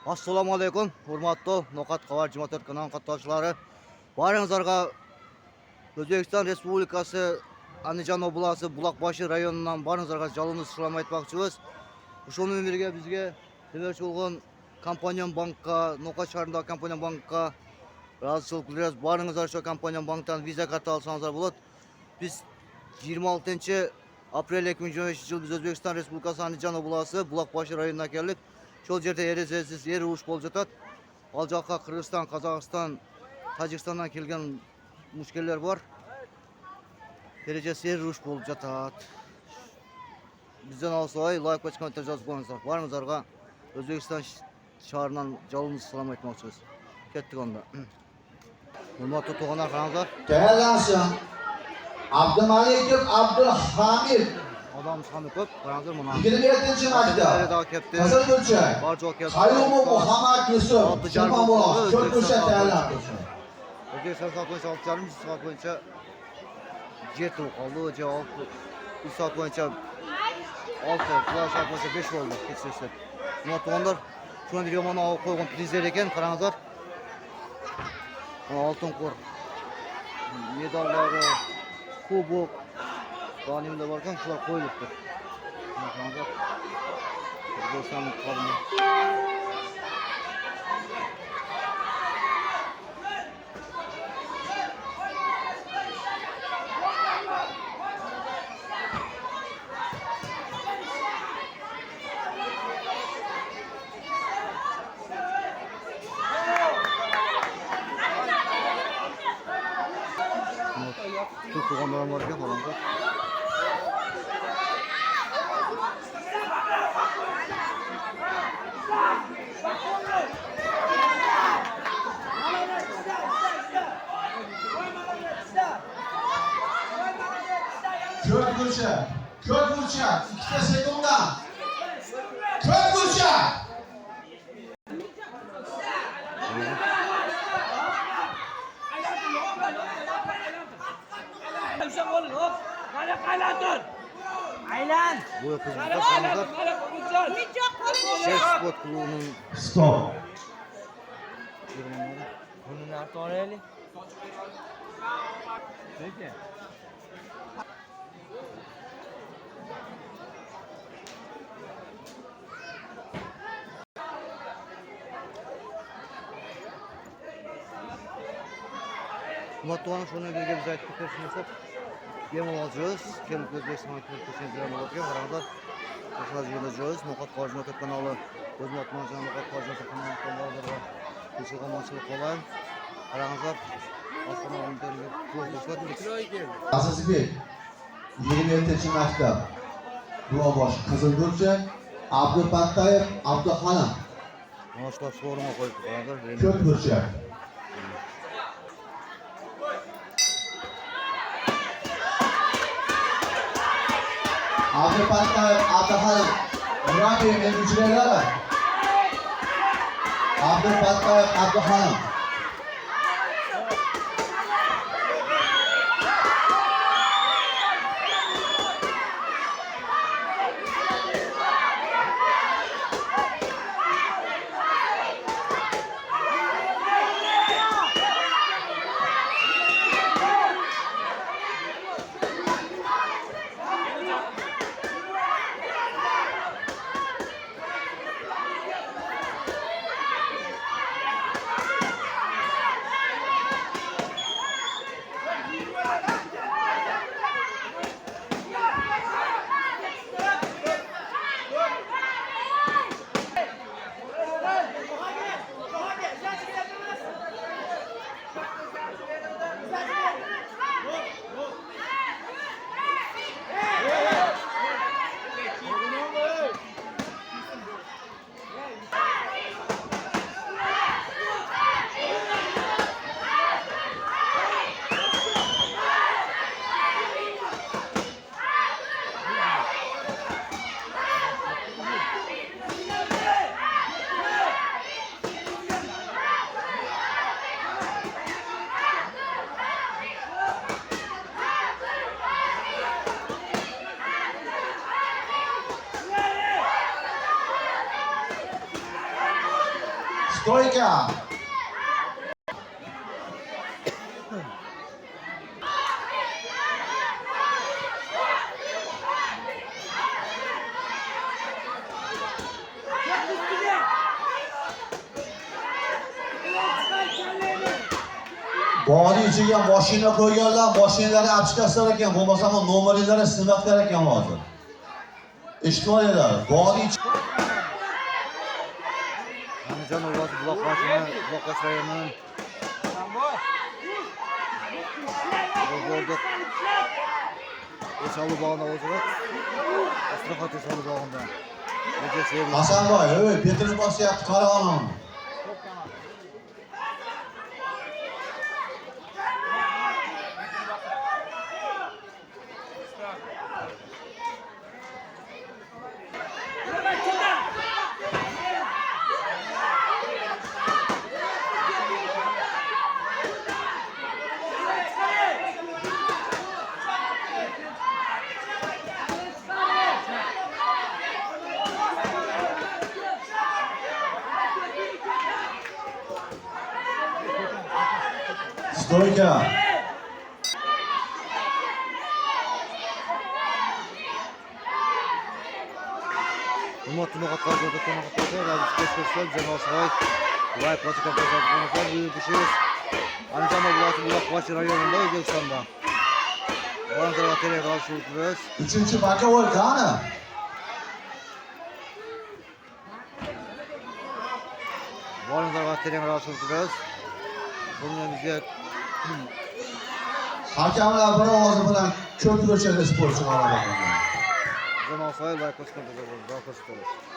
Assalamu alaikum, hurmatlı Nokat Xabar 24 kanal katılımcıları. Barыңызlarga Özbekistan Respublikası Andijan oblasi Bulakbaşı rayonundan barыңызlarga жалынды салам айтмакчыбыз. Ошонун бирге бизге демекчи болгон компания банкка, Nokat шаарындагы компания банкка ыраазычылык билдиребиз. Барыңыздар ошо компания банктан виза карта алсаңыздар болот. Биз 26 апрель 2025 жыл биз Өзбекстан Республикасы Andijan oblasi Bulakbaşı rayonуна келдик. Şol жерде ережесіз ер уруш болуп жатат. Ал жакка Кыргызстан, Казакстан, Тажикстандан келген мушкелер бар. Ережесіз ер уруш болуп жатат. Бизден алсабай лайк басып комментарий жазып коюңуздар. Барыңыздарга Өзбекстан шаарынан жалынды салам айтмакчыбыз. Кеттик анда. Урматтуу туугандар, караңыздар. Değerlensin. Abdülmalikov Abdülhamid. Adam sami көп, караңыздар мына. 27. maçta. Kızılgülçek. Kayyumu Muhammed Yusuf. Şırman Boğaz. Köprüşet değerlensin. Özbekistan saat boyunca 6,5 saat boyunca 7 kaldı. 3 saat boyunca 6, 1 saat boyunca 5 oldu. Geçişler. Buna tuğanlar şuna direkt bana koygun prizler eken, karаңыздар. Altın kor. Medalları, kubok. Daha nemde varken şular koyuluptur. Karаңыздар. Özbekistan'ın kalını. Çok tuğanlarım var ya falan da. Kök vuracak. 2 sekunda. Kök vuracak. Aylan. Bu yapıcıda karаңыздар. Şef spot klubunun Stop. firmaları. Bunun artı oraya. Peki. Murat'ın şuna birge biz ayttık düşünürsek gem alacağız. Kelip Özbekistan'a kelip gem alacağız. Karаңыздар. Ошол жерде жүрөбүз. Nokat Xabar 24 каналы өз атынан жана Nokat Xabar 24 каналындагыларга күчүлгөн аманчылык каалайм. Караңыздар. Астана интервью ko'rsatdik. Azizbek 27. maçta. Buğaboş Kızılgülçek. Abdülbattayev Abdülhanım. Mana shular forma qo'yibdi. Karаңыздар. Kök vuracak. Abdülbattayev Abdülhanım. Rabi mevcuları. Abdülbattayev Abdülhanım. Stoyka. Bog'ning ichiga mashina qo'yganlar, mashinalari olib chiqasizlar ekan, bo'lmasa ham nomerlari sinmoqlar ekan hozir. Eshitmaylar. Bog'ning Andijon oblasi Buloqbashi rayonining Bo'ldik. Esalı bağında olacak. Astrahat Esalı bağında. Hasanboy, ey, betini bosyapti, qarag'anim. Stoyka. Hurmatli muxatlar, hurmatli muxatlar, Ravishkashlar, Jamoat Saroy, Viloyat bosh prokuraturasi yuritishingiz Andijon oblasi Buloqbashi rayonida O'zbekistonda. Baranzor material ravishimiz 3-bakovul qani? Baranzor material ravishimiz bunga Hakamlar bir ovozi bilan ko'p o'lchali sportchi g'alaba qildi. Jamoat Saroy Viloyat bosh prokuraturasi